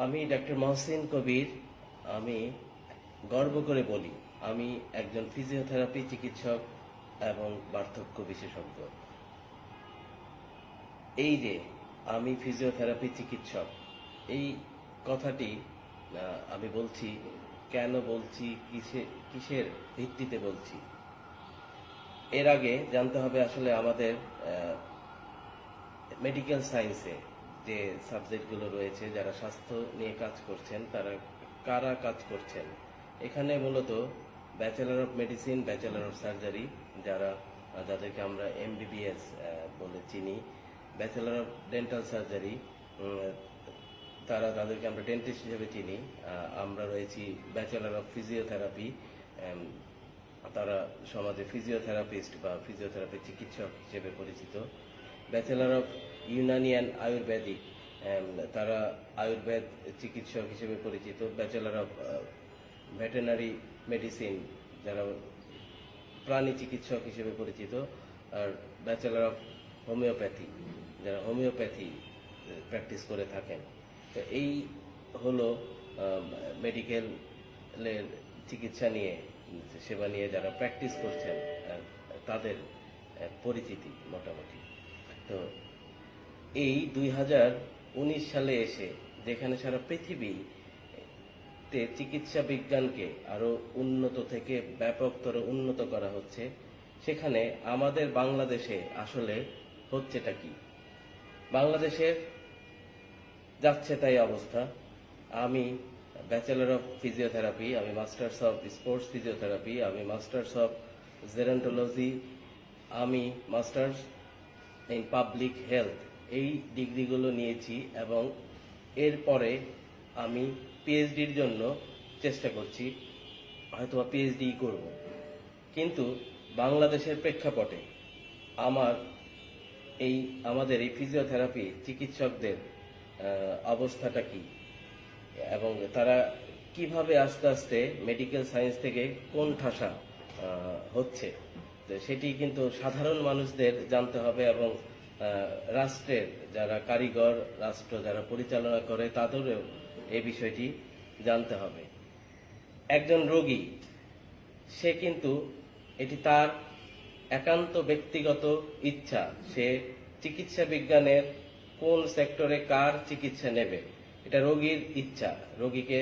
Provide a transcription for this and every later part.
আমি ডক্টর মহসিন কবির। আমি গর্ব করে বলি আমি একজন ফিজিওথেরাপি চিকিৎসক এবং বার্ধক্য বিশেষজ্ঞ। এই যে আমি ফিজিওথেরাপি চিকিৎসক, এই কথাটি আমি বলছি, কেন বলছি, কিসের ভিত্তিতে বলছি। এর আগে জানতে হবে আসলে আমাদের মেডিকেল সায়েন্সে যে সাবজেক্টগুলো রয়েছে, যারা স্বাস্থ্য নিয়ে কাজ করছেন তারা কারা কাজ করছেন। এখানে মূলত bachelor of medicine, bachelor of surgery, যাদেরকে আমরা এমবিবিএস বলে চিনি, ব্যাচেলর অফ ডেন্টাল সার্জারি, তাদেরকে আমরা ডেন্টিস্ট হিসেবে চিনি। আমরা রয়েছি ব্যাচেলর অফ ফিজিওথেরাপি, তারা সমাজে ফিজিওথেরাপিস্ট বা ফিজিওথেরাপি চিকিৎসক হিসেবে পরিচিত। Bachelor of Unani and Ayurvedic, তারা আয়ুর্বেদ চিকিৎসক হিসেবে পরিচিত। ব্যাচেলর অফ ভেটেনারি মেডিসিন, যারা প্রাণী চিকিৎসক হিসেবে পরিচিত। আর ব্যাচেলর অফ হোমিওপ্যাথি, যারা হোমিওপ্যাথি প্র্যাকটিস করে থাকেন। তো এই হলো মেডিকেলের চিকিৎসা নিয়ে, সেবা নিয়ে যারা প্র্যাকটিস করছেন তাদের পরিচিতি মোটামুটি। তো এই 2019 সালে এসে যেখানে সারা পৃথিবীতে চিকিৎসা বিজ্ঞানকে আরো উন্নত থেকে ব্যাপকতর উন্নত করা হচ্ছে, সেখানে আমাদের বাংলাদেশে আসলে হচ্ছেটা কি? বাংলাদেশের যাচ্ছে তাই অবস্থা। আমি ব্যাচেলর অফ ফিজিওথেরাপি, আমি মাস্টার্স অফ স্পোর্টস ফিজিওথেরাপি, আমি মাস্টার্স অফ জেরন্টোলজি, আমি মাস্টার্স ইন পাবলিক হেলথ, এই ডিগ্রিগুলো নিয়েছি এবং এরপরে আমি পিএইচডির জন্য চেষ্টা করছি, হয়তো পিএইচডি করব। কিন্তু বাংলাদেশের প্রেক্ষাপটে আমাদের এই ফিজিওথেরাপি চিকিৎসকদের অবস্থাটা কি, এবং তারা কিভাবে আস্তে আস্তে মেডিকেল সায়েন্স থেকে কোন ঠাসা হচ্ছে, সেটি কিন্তু সাধারণ মানুষদের জানতে হবে এবং রাষ্ট্রের যারা কারিগর, রাষ্ট্র যারা পরিচালনা করে তাদেরও এই বিষয়টি জানতে হবে। একজন রোগী, সে কিন্তু এটি তার একান্ত ব্যক্তিগত ইচ্ছা, সে চিকিৎসা বিজ্ঞানের কোন সেক্টরে কার চিকিৎসা নেবে, এটা রোগীর ইচ্ছা। রোগীকে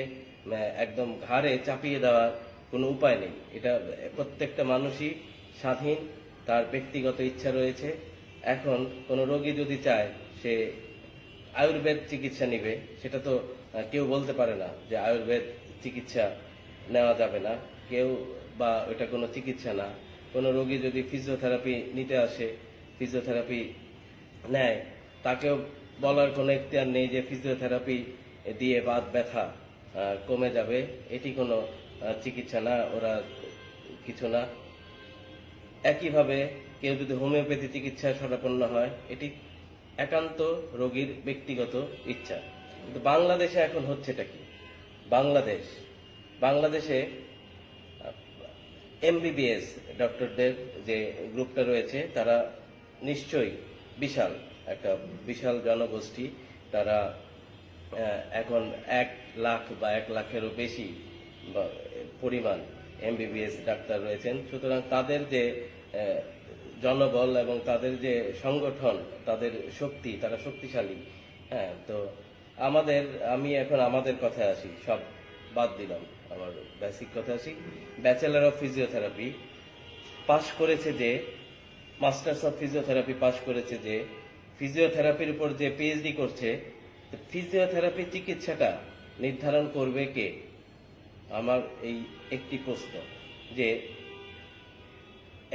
একদম ঘাড়ে চাপিয়ে দেওয়ার কোনো উপায় নেই। এটা প্রত্যেকটা মানুষই স্বাধীন, তার ব্যক্তিগত ইচ্ছা রয়েছে। এখন কোনো রোগী যদি চায় সে আয়ুর্বেদ চিকিৎসা নিবে, সেটা তো কেউ বলতে পারে না যে আয়ুর্বেদ চিকিৎসা নেওয়া যাবে না, কেউ বা এটা কোনো চিকিৎসা না। কোনো রোগী যদি ফিজিওথেরাপি নিতে আসে, ফিজিওথেরাপি নেয়, তাকেও বলার কোনো এখতিয়ার নেই যে ফিজিওথেরাপি দিয়ে বাত ব্যথা কমে যাবে, এটি কোনো চিকিৎসা না, ওরা কিছু না। একইভাবে কেউ যদি হোমিওপ্যাথি চিকিৎসায় শরণাপন্ন হয়, এটি একান্ত রোগীর ব্যক্তিগত ইচ্ছা। কিন্তু বাংলাদেশে এখন হচ্ছেটা কি? বাংলাদেশে এমবিবিএস ডক্টরদের যে গ্রুপটা রয়েছে, তারা নিশ্চয়ই একটা বিশাল জনগোষ্ঠী। তারা এখন 1 লাখ বা 1 লাখেরও বেশি পরিমাণ এমবিবিএস ডাক্তার রয়েছেন। সুতরাং তাদের যে জনবল এবং তাদের যে সংগঠন, তাদের শক্তি, তারা শক্তিশালী। হ্যাঁ, তো আমি এখন আমাদের কথায় আসি, সব বাদ দিলাম, আমার বেসিক কথা আসি। ব্যাচেলর অফ ফিজিওথেরাপি পাশ করেছে যে, মাস্টার্স অফ ফিজিওথেরাপি পাশ করেছে যে, ফিজিওথেরাপির উপর যে পিএইচডি করছে, ফিজিওথেরাপি চিকিৎসাটা নির্ধারণ করবে কে? আমার এই একটি প্রশ্ন, যে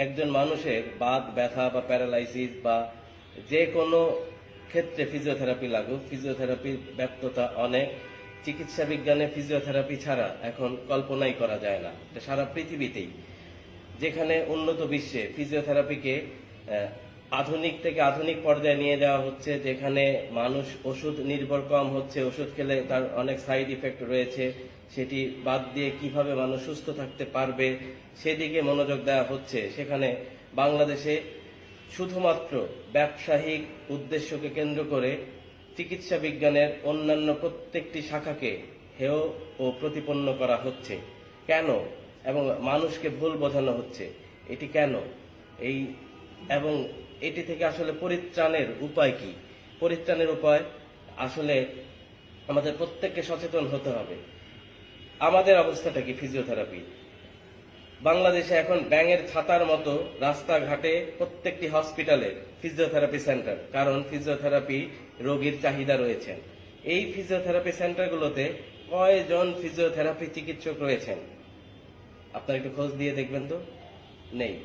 একজন মানুষের বাত ব্যথা বা প্যারালাইসিস বা যে কোনো ক্ষেত্রে ফিজিওথেরাপি লাগুক, ফিজিওথেরাপির ব্যাপ্ততা অনেক। চিকিৎসা বিজ্ঞানে ফিজিওথেরাপি ছাড়া এখন কল্পনাই করা যায় না। সারা পৃথিবীতেই, যেখানে উন্নত বিশ্বে ফিজিওথেরাপিকে আধুনিক থেকে আধুনিক পর্যায়ে নিয়ে যাওয়া হচ্ছে, যেখানে মানুষ ওষুধ নির্ভর কম হচ্ছে, ওষুধ খেলে তার অনেক সাইড ইফেক্ট রয়েছে, সেটি বাদ দিয়ে কিভাবে মানুষ সুস্থ থাকতে পারবে সেদিকে মনোযোগ দেওয়া হচ্ছে, সেখানে বাংলাদেশে শুধুমাত্র ব্যবসায়িক উদ্দেশ্যকে কেন্দ্র করে চিকিৎসা বিজ্ঞানের অন্যান্য প্রত্যেকটি শাখাকে হেয় ও প্রতিপন্ন করা হচ্ছে কেন, এবং মানুষকে ভুল বোঝানো হচ্ছে এটি কেন, এই এবং এটি থেকে আসলে পরিত্রাণের উপায় কি? পরিত্রাণের উপায় আসলে আমাদের প্রত্যেককে সচেতন হতে হবে। আমাদের অবস্থাটা কি ফিজিওথেরাপি? বাংলাদেশে এখন ব্যাঙের ছাতার মতো রাস্তাঘাটে প্রত্যেকটি হসপিটালে ফিজিওথেরাপি সেন্টার, কারণ ফিজিওথেরাপি রোগীর চাহিদা রয়েছেন। এই ফিজিওথেরাপি সেন্টারগুলোতে কয়জন ফিজিওথেরাপি চিকিৎসক রয়েছেন? আপনারা একটু খোঁজ দিয়ে দেখবেন তো। নেই।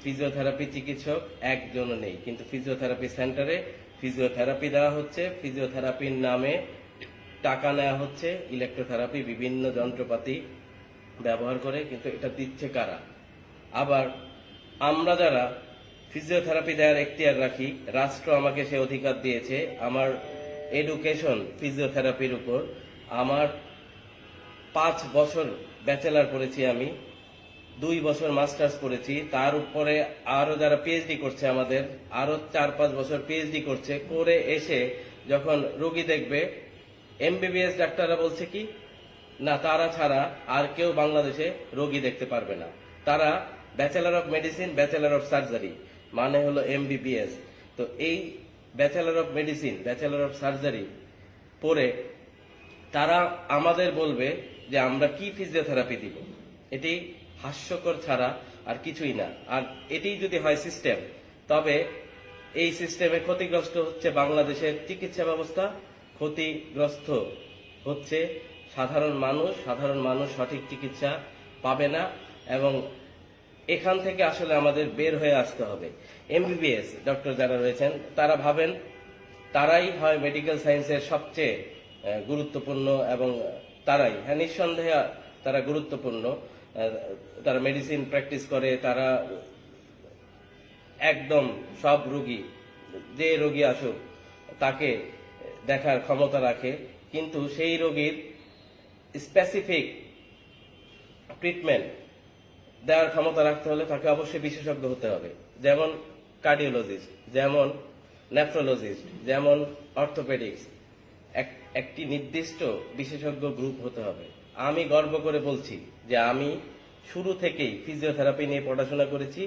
ফিজিওথেরাপি চিকিৎসক একজনও নেই, কিন্তু ফিজিওথেরাপি সেন্টারে ফিজিওথেরাপি দেওয়া হচ্ছে, ফিজিওথেরাপির নামে টাকা নেওয়া হচ্ছে, ইলেকট্রোথেরাপি বিভিন্ন যন্ত্রপাতি ব্যবহার করে, কিন্তু এটা দিচ্ছে কারা? আবার আমরা যারা ফিজিওথেরাপি দেওয়ার এখতিয়ার রাখি, রাষ্ট্র আমাকে সে অধিকার দিয়েছে, আমার এডুকেশন ফিজিওথেরাপির উপর, আমার 5 বছর ব্যাচেলার করেছি, আমি 2 বছর মাস্টার্স করেছি, তার উপরে আরো যারা পিএইচডি করছে আমাদের আরো 4-5 বছর পিএইচডি করছে, করে এসে যখন রোগী দেখবে এমবিবিএস ডাক্তাররা বলছে কি না, তারা ছাড়া আর কেউ বাংলাদেশে রোগী দেখতে পারবে না। তারা bachelor of medicine, bachelor of surgery মানে হলো এমবিবিএস। তো এই bachelor of medicine, bachelor of surgery পড়ে তারা আমাদের বলবে যে আমরা কি ফিজিওথেরাপি দিব। এটি হাস্যকর ছাড়া আর কিছুই না। আর এটি যদি হয় সিস্টেম, তবে এই সিস্টেমে ক্ষতিগ্রস্ত হচ্ছে বাংলাদেশের চিকিৎসা ব্যবস্থা, ক্ষতিগ্রস্ত হচ্ছে সাধারণ মানুষ। সাধারণ মানুষ সঠিক চিকিৎসা পাবে না, এবং এখান থেকে আসলে আমাদের বের হয়ে আসতে হবে। এমবিবিএস ডক্টর যারা রয়েছেন তারা ভাবেন তারাই হয় মেডিকেল সায়েন্সের সবচেয়ে গুরুত্বপূর্ণ, এবং তারাই, হ্যাঁ নিঃসন্দেহে তারা গুরুত্বপূর্ণ, তারা মেডিসিন প্র্যাকটিস করে, তারা একদম সব রোগী, যে রোগী আসুক তাকে দেখার ক্ষমতা রাখে, কিন্তু সেই রোগীর স্পেসিফিক ট্রিটমেন্ট দেওয়ার ক্ষমতা রাখতে হলে তাকে অবশ্যই বিশেষজ্ঞ হতে হবে, যেমন কার্ডিওলজিস্ট, যেমন নেফ্রোলজিস্ট, যেমন অর্থোপেডিক্স, একটি নির্দিষ্ট বিশেষজ্ঞ গ্রুপ হতে হবে। আমি গর্ব করে বলছি যে আমি শুরু থেকেই ফিজিওথেরাপি নিয়ে পড়াশোনা করেছি,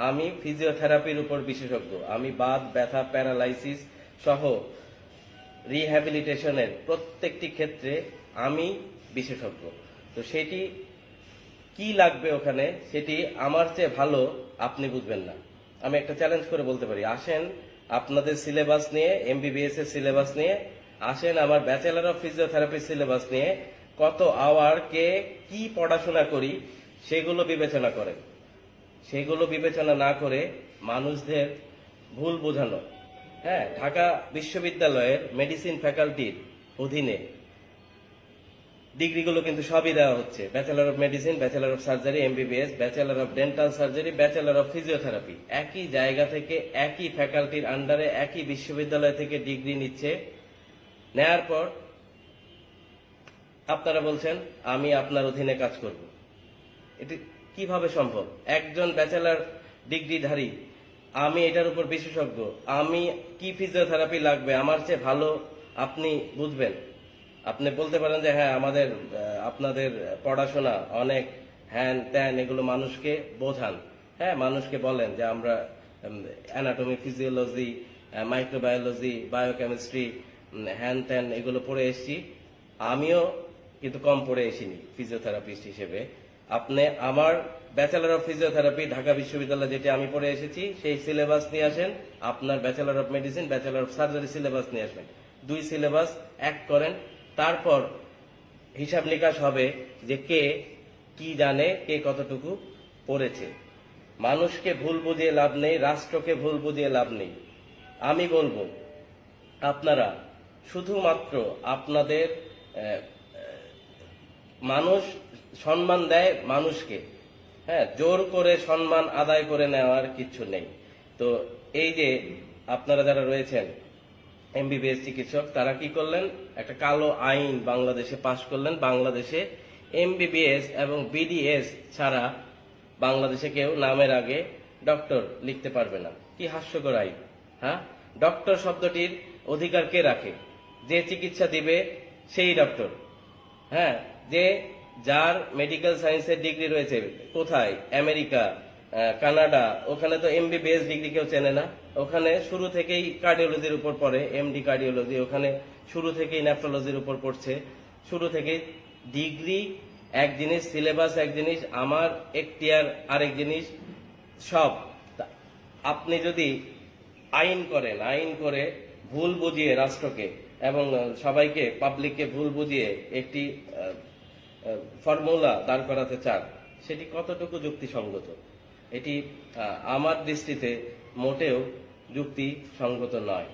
আমি ফিজিওথেরাপির উপর বিশেষজ্ঞ, আমি বাত ব্যথা প্যারালাইসিস সহ রিহ্যাবিলিটেশনের প্রত্যেকটি ক্ষেত্রে আমি বিশেষজ্ঞ। তো সেটি কি লাগবে ওখানে, সেটি আমার চেয়ে ভালো আপনি বুঝবেন না। আমি একটা চ্যালেঞ্জ করে বলতে পারি, আসেন আপনাদের সিলেবাস নিয়ে, এমবিবিএস এর সিলেবাস নিয়ে আসেন, আমার ব্যাচেলার অফ ফিজিওথেরাপি সিলেবাস নিয়ে কত আওয়ার কে কি পড়াশোনা করি সেগুলো বিবেচনা করেন। সেগুলো বিবেচনা না করে মানুষদের ভুল বোঝানো। হ্যাঁ, ঢাকা বিশ্ববিদ্যালয়ের মেডিসিন ফ্যাকাল্টির অধীনে ডিগ্রিগুলো কিন্তু সবই দেওয়া হচ্ছে, bachelor of medicine, bachelor of surgery, MBBS, bachelor of dental surgery, bachelor of physiotherapy, একই জায়গা থেকে একই ফ্যাকাল্টির আন্ডারে একই বিশ্ববিদ্যালয় থেকে ডিগ্রি নিচ্ছে। নেয়ার পর আপনারা বলছেন আমি আপনার অধীনে কাজ করব। এটি কিভাবে সম্ভব? একজন ব্যাচেলার ডিগ্রিধারী, আমি এটার উপর বিশেষজ্ঞ, আমি কি ফিজিওথেরাপি লাগবে আমার চেয়ে ভালো আপনি বুঝবেন। আপনি বলতে পারেন যে হ্যাঁ আমাদের আপনাদের পড়াশোনা অনেক হ্যান ত্যান, এগুলো মানুষকে বোঝান, হ্যাঁ মানুষকে বলেন যে আমরা অ্যানাটমি, ফিজিওলজি, মাইক্রোবায়োলজি, বায়োকেমিস্ট্রি, হ্যান ত্যান এগুলো পড়ে এসেছি। আমিও কিন্তু কম পড়ে এসিনি ফিজিওথেরাপিস্ট হিসেবে। আপনি আমার ব্যাচেলার অফ ফিজিওথেরাপি ঢাকা বিশ্ববিদ্যালয় যেটি আমি পড়ে এসেছি সেই সিলেবাস নিয়ে আসেন, আপনার bachelor of medicine, bachelor of surgery syllabus নিয়ে আসবেন, 2 সিলেবাস এক করেন, তারপর হিসাব নিকাশ হবে যে কে কি জানে, কে কতটুকু পড়েছে। মানুষকে ভুল বুঝিয়ে লাভ নেই, রাষ্ট্রকে ভুল বুঝিয়ে লাভ নেই। আমি বলবো আপনারা শুধুমাত্র আপনাদের মানুষ সম্মান দেয় মানুষকে, হ্যাঁ জোর করে সম্মান আদায় করে নেওয়ার কিছু নেই। তো এই যে আপনারা যারা রয়েছেন এমবিবিএস চিকিৎসক, তারা কি করলেন, একটা কালো আইন বাংলাদেশে পাশ করলেন। বাংলাদেশে এমবিবিএস এবং বিডিএস ছাড়া বাংলাদেশে কেউ নামের আগে ডক্টর লিখতে পারবে না। কি হাস্যকর আইন! হ্যাঁ, ডক্টর শব্দটির অধিকার কে রাখে? যে চিকিৎসা দিবে সেই ডক্টর। হ্যাঁ, যে যার মেডিকেল সায়েন্সের ডিগ্রি রয়েছে কোথায়, আমেরিকা, কানাডা, ওখানে তো এমবিবিএস ডিগ্রি কেউ চেনে না। ওখানে শুরু থেকেই কার্ডিওলজির উপর পড়ে, এমডি কার্ডিওলজি, ওখানে শুরু থেকেই নেফ্রোলজির উপর পড়ছে, শুরু থেকেই ডিগ্রি এক জিনিস, সিলেবাস এক জিনিস, আমার এখতিয়ার আরেক জিনিস, সব। আপনি যদি আইন করেন, আইন করে ভুল বুঝিয়ে রাষ্ট্রকে এবং সবাইকে, পাবলিককে ভুল বুঝিয়ে একটি ফর্মুলা দাঁড় করাতে চান, সেটি কতটুকু যুক্তিসঙ্গত? এটি আমার দৃষ্টিতে মোটেও যুক্তিসঙ্গত নয়।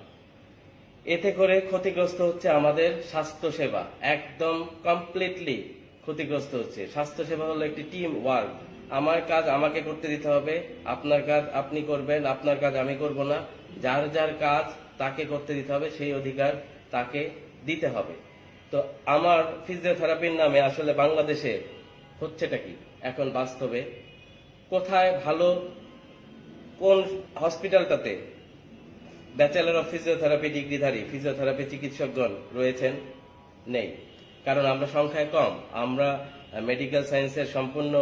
এতে করে ক্ষতিগ্রস্ত হচ্ছে আমাদের স্বাস্থ্যসেবা, একদম কমপ্লিটলি ক্ষতিগ্রস্ত হচ্ছে। স্বাস্থ্যসেবা হলো একটি টিম ওয়ার্ক। আমার কাজ আমাকে করতে দিতে হবে, আপনার কাজ আপনি করবেন, আপনার কাজ আমি করব না। যার যার কাজ তাকে করতে দিতে হবে, সেই অধিকার তাকে দিতে হবে। তো আমার ফিজিওথেরাপির নামে আসলে বাংলাদেশে হচ্ছেটা কি এখন বাস্তবে? কোথায় ভালো, কোন হসপিটালটাতে ব্যাচেলর অফ ফিজিওথেরাপি ডিগ্রিধারী ফিজিওথেরাপি চিকিৎসকগণ রয়েছেন? নেই। কারণ আমরা সংখ্যায় কম। আমরা মেডিকেল সায়েন্সের সম্পূর্ণ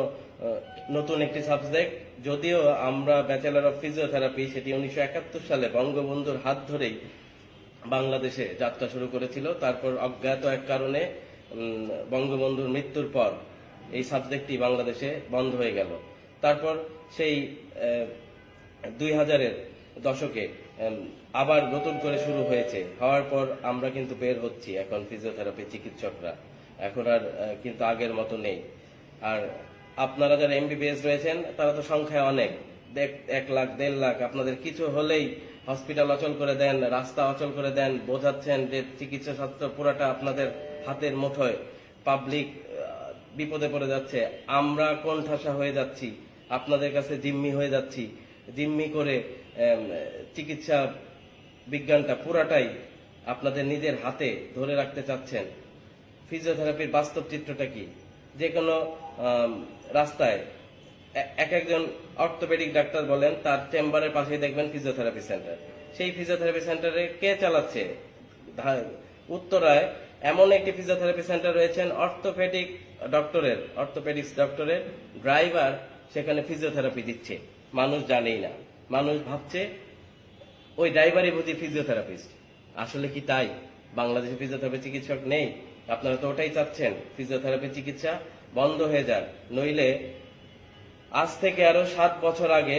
নতুন একটি সাবজেক্ট। যদিও আমরা ব্যাচেলর অফ ফিজিওথেরাপি, সেটি 1971 সালে বঙ্গবন্ধুর হাত ধরেই বাংলাদেশে যাত্রা শুরু করেছিল। তারপর অজ্ঞাত এক কারণে বঙ্গবন্ধুর মৃত্যুর পর এই সাবজেক্টটি বাংলাদেশে বন্ধ হয়ে গেল। তারপর সেই 2000-এর দশকে আবার নতুন করে শুরু হয়েছে। হওয়ার পর আমরা কিন্তু বের হচ্ছি এখন ফিজিওথেরাপি চিকিৎসকরা, এখন আর কিন্তু আগের মতো নেই। আর আপনারা যারা এমবিবিএস রয়েছেন তারা তো সংখ্যায় অনেক, 1 লাখ 1.5 লাখ। আপনাদের কিছু হলেই হসপিটাল অচল করে দেন, রাস্তা অচল করে দেন, বোঝাচ্ছেন যে চিকিৎসা শাস্ত্র পুরাটা আপনাদের হাতের মুঠোয়, পাবলিক বিপদে পড়ে যাচ্ছে। আমরা কোণঠাসা হয়ে যাচ্ছি, আপনাদের কাছে জিম্মি হয়ে যাচ্ছি। জিম্মি করে চিকিৎসা বিজ্ঞানটা পুরাটাই আপনাদের নিজের হাতে ধরে রাখতে চাচ্ছেন। ফিজিওথেরাপির বাস্তব চিত্রটা কি? যে কোনো রাস্তায় এক একজন অর্থোপেডিক ডাক্তার বলেন, তার চেম্বারের পাশেই দেখবেন ফিজিওথেরাপি সেন্টার। সেই ফিজিওথেরাপি সেন্টারে কে চালাচ্ছে? উত্তরায় এমন একটি ফিজিওথেরাপি সেন্টার রয়েছেন, অর্থোপেডিক্স ডক্টরের ড্রাইভার সেখানে ফিজিওথেরাপি দিচ্ছে, মানুষ জানেই না। মানুষ ভাবছে ওই ড্রাইভারই বুঝি ফিজিওথেরাপিস্ট। আসলে কি তাই? বাংলাদেশে ফিজিওথেরাপি চিকিৎসক নেই? আপনারা তো ওটাই চাচ্ছেন, ফিজিওথেরাপি চিকিৎসা বন্ধ হয়ে যাক। নইলে আজ থেকে আরো 7 বছর আগে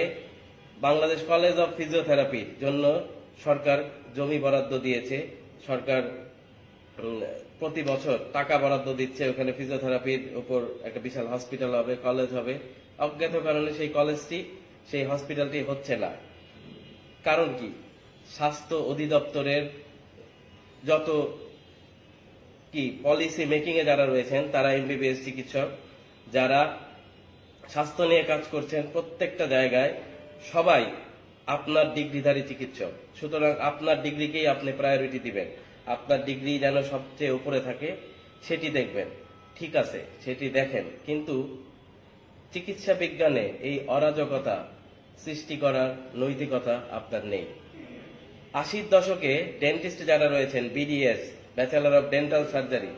বাংলাদেশ কলেজ অফ ফিজিওথেরাপির জন্য সরকার জমি বরাদ্দ দিয়েছে। সরকার প্রতি বছর টাকা বরাদ্দ দিচ্ছে, ওখানে ফিজিওথেরাপির উপর একটা বিশাল হসপিটাল হবে, কলেজ হবে। অজ্ঞাত কারণে সেই কলেজটি, সেই হসপিটালটি হচ্ছে না। কারণ কি? স্বাস্থ্য অধিদপ্তরের যত কি পলিসি মেকিং এ যারা রয়েছেন, তারা এমবিবিএস চিকিৎসক, যারা স্বাস্থ্য নিয়ে কাজ করছেন প্রত্যেকটা জায়গায়, সবাই আপনার ডিগ্রিধারী চিকিৎসক। সুতরাং আপনার ডিগ্রিকেই আপনি প্রায়োরিটি দিবেন, আপনার ডিগ্রি যেন সবচেয়ে উপরে থাকে সেটি দেখবেন। ঠিক আছে, সেটি দেখেন, কিন্তু চিকিৎসা বিজ্ঞানে এই অরাজকতা সৃষ্টি করার নৈতিকতা আপনার নেই। 80-র দশকে ডেন্টিস্ট যারা রয়েছেন, BDS, bachelor of dental surgery,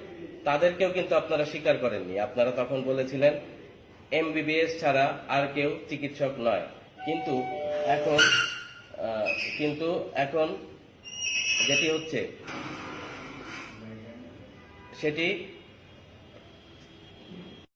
তাদেরকেও কিন্তু আপনারা স্বীকার করেননি। আপনারা তখন বলেছিলেন এমবিবিএস ছাড়া আর কেউ চিকিৎসক নয়। কিন্তু এখন যেটি হচ্ছে সেটি